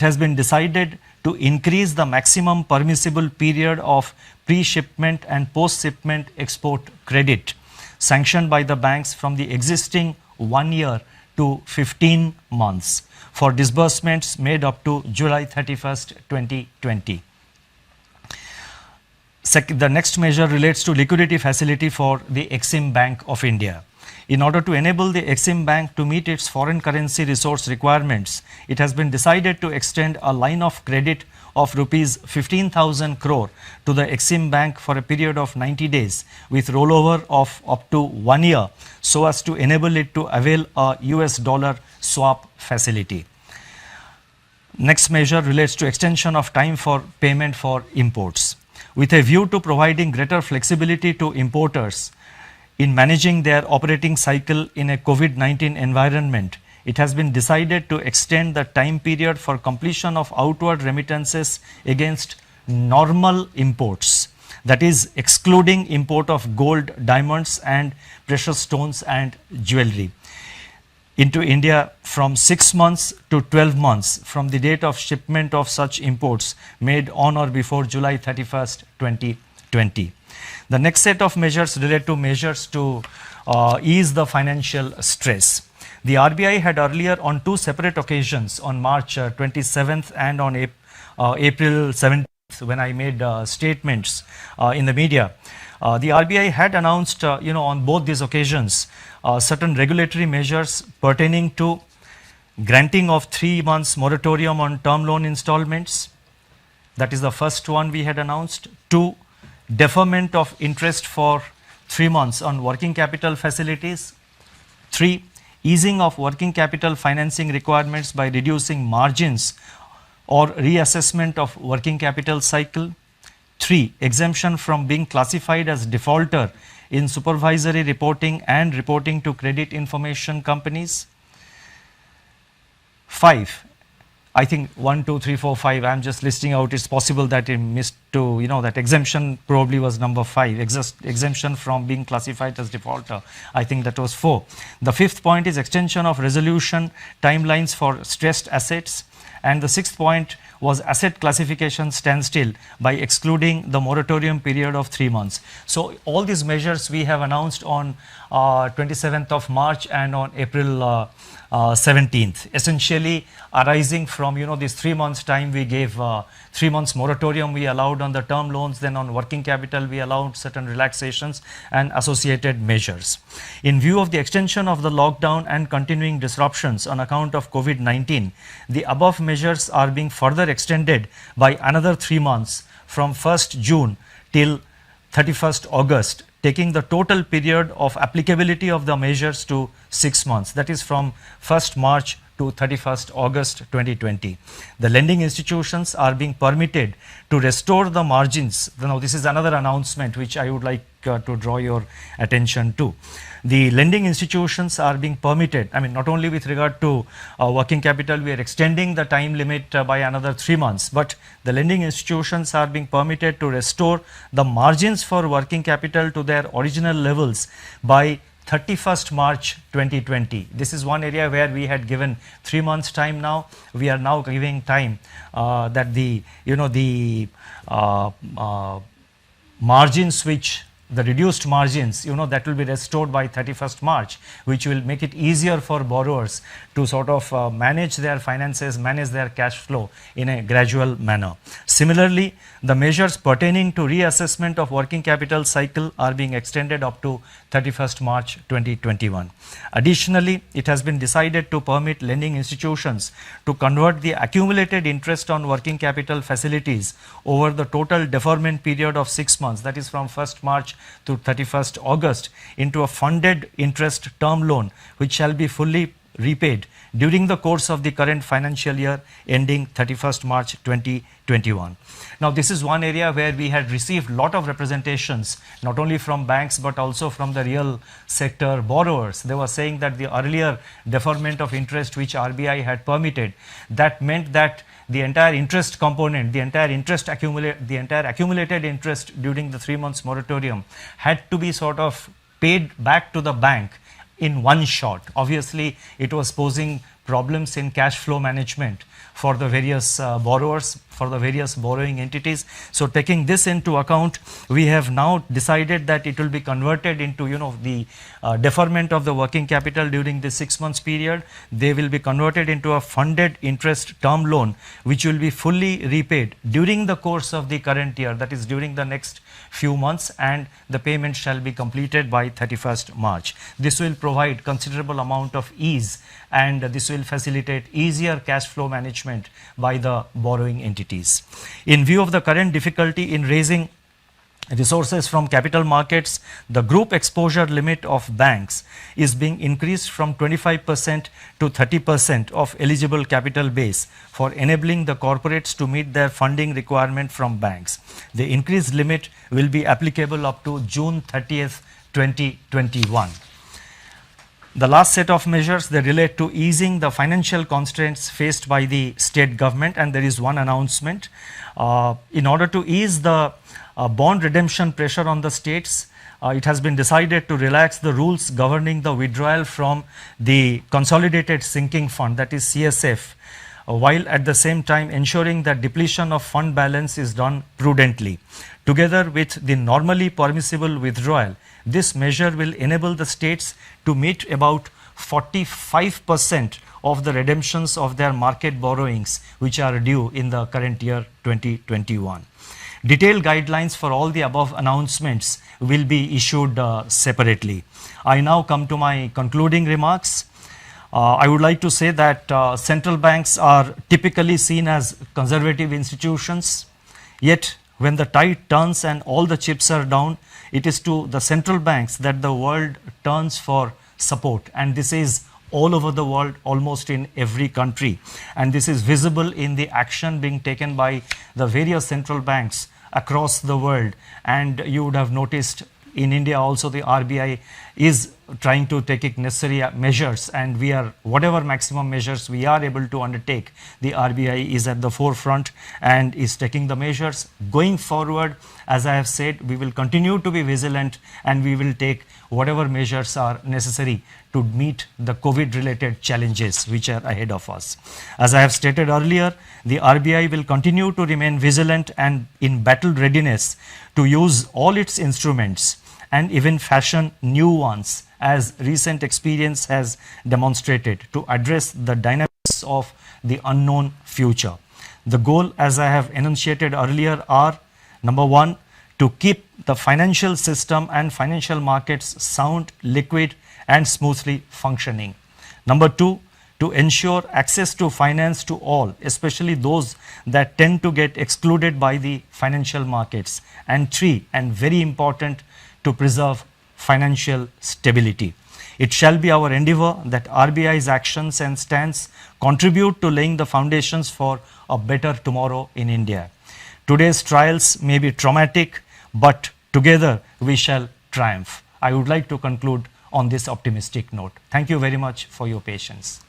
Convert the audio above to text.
it has been decided to increase the maximum permissible period of pre-shipment and post-shipment export credit sanctioned by the banks from the existing 1 year to 15 months for disbursements made up to July 31st, 2020. The next measure relates to liquidity facility for the Exim Bank of India. In order to enable the Exim Bank to meet its foreign currency resource requirements, it has been decided to extend a line of credit of rupees 15,000 crore to the Exim Bank for a period of 90 days with rollover of up to 1 year so as to enable it to avail a US dollar swap facility. Next measure relates to extension of time for payment for imports. With a view to providing greater flexibility to importers in managing their operating cycle in a COVID-19 environment, it has been decided to extend the time period for completion of outward remittances against normal imports, that is excluding import of gold, diamonds and precious stones and jewelry, into India from 6 months to 12 months from the date of shipment of such imports made on or before July 31st, 2020. The next set of measures relate to measures to ease the financial stress. The RBI had earlier on 2 separate occasions, on March 27th and on April 17th, when I made statements in the media, the RBI had announced, on both these occasions, certain regulatory measures pertaining to granting of 3 months moratorium on term loan installments. That is the first one we had announced. 2, deferment of interest for 3 months on working capital facilities. 3, easing of working capital financing requirements by reducing margins or reassessment of working capital cycle. 3, exemption from being classified as defaulter in supervisory reporting and reporting to credit information companies. 5, I think 1, 2, 3, 4, 5, I'm just listing out. It's possible that I missed to, that exemption probably was number 5, exemption from being classified as defaulter. I think that was 4. The 5th point is extension of resolution timelines for stressed assets. And the 6th point was asset classification standstill by excluding the moratorium period of 3 months. So all these measures we have announced on 27th of March and on April 17th, essentially arising from this 3 months time we gave, 3 months moratorium we allowed on the term loans, then on working capital we allowed certain relaxations and associated measures. In view of the extension of the lockdown and continuing disruptions on account of COVID-19, the above measures are being further extended by another 3 months from 1st June till 31st August, taking the total period of applicability of the measures to 6 months, that is from 1st March to 31st August 2020. The lending institutions are being permitted to restore the margins. Now, this is another announcement which I would like to draw your attention to. The lending institutions are being permitted, not only with regard to working capital, we are extending the time limit by another 3 months, but the lending institutions are being permitted to restore the margins for working capital to their original levels by 31st March 2020. This is one area where we had given 3 months time. Now we are now giving time that the margins which the reduced margins, that will be restored by 31st March, which will make it easier for borrowers to sort of manage their finances, manage their cash flow in a gradual manner. Similarly, the measures pertaining to reassessment of working capital cycle are being extended up to 31st March 2021. Additionally, it has been decided to permit lending institutions to convert the accumulated interest on working capital facilities over the total deferment period of 6 months, that is from 1st March to 31st August, into a funded interest term loan which shall be fully repaid during the course of the current financial year ending 31st March 2021. Now, this is one area where we had received lot of representations, not only from banks but also from the real sector borrowers. They were saying that the earlier deferment of interest which RBI had permitted, that meant that the entire interest component, the entire accumulated interest during the 3 months moratorium had to be sort of paid back to the bank in one shot. Obviously, it was posing problems in cash flow management for the various borrowers, for the various borrowing entities. So taking this into account, we have now decided that it will be converted into, the deferment of the working capital during this 6 months period. They will be converted into a funded interest term loan, which will be fully repaid during the course of the current year, that is during the next few months, and the payment shall be completed by 31st March. This will provide considerable amount of ease, and this will facilitate easier cash flow management by the borrowing entities. In view of the current difficulty in raising resources from capital markets, the group exposure limit of banks is being increased from 25% to 30% of eligible capital base for enabling the corporates to meet their funding requirement from banks. The increased limit will be applicable up to June 30th, 2021. The last set of measures, they relate to easing the financial constraints faced by the state government, and there is one announcement. In order to ease the bond redemption pressure on the states, it has been decided to relax the rules governing the withdrawal from the Consolidated Sinking Fund, that is CSF, while at the same time ensuring that depletion of fund balance is done prudently. Together with the normally permissible withdrawal, this measure will enable the states to meet about 45% of the redemptions of their market borrowings which are due in the current year 2021. Detailed guidelines for all the above announcements will be issued separately. I now come to my concluding remarks. I would like to say that central banks are typically seen as conservative institutions, yet when the tide turns and all the chips are down, it is to the central banks that the world turns for support, and this is all over the world, almost in every country, and this is visible in the action being taken by the various central banks across the world. And you would have noticed in India also the RBI is trying to take necessary measures, and we are, whatever maximum measures we are able to undertake, the RBI is at the forefront and is taking the measures. Going forward, as I have said, we will continue to be vigilant, and we will take whatever measures are necessary to meet the COVID related challenges which are ahead of us. As I have stated earlier, the RBI will continue to remain vigilant and in battle readiness to use all its instruments and even fashion new ones, as recent experience has demonstrated, to address the dynamics of the unknown future. The goal, as I have enunciated earlier, are: number one, to keep the financial system and financial markets sound, liquid and smoothly functioning. Number two, to ensure access to finance to all, especially those that tend to get excluded by the financial markets. And three, and very important, to preserve financial stability. It shall be our endeavor that RBI's actions and stance contribute to laying the foundations for a better tomorrow in India. Today's trials may be traumatic, but together we shall triumph. I would like to conclude on this optimistic note. Thank you very much for your patience.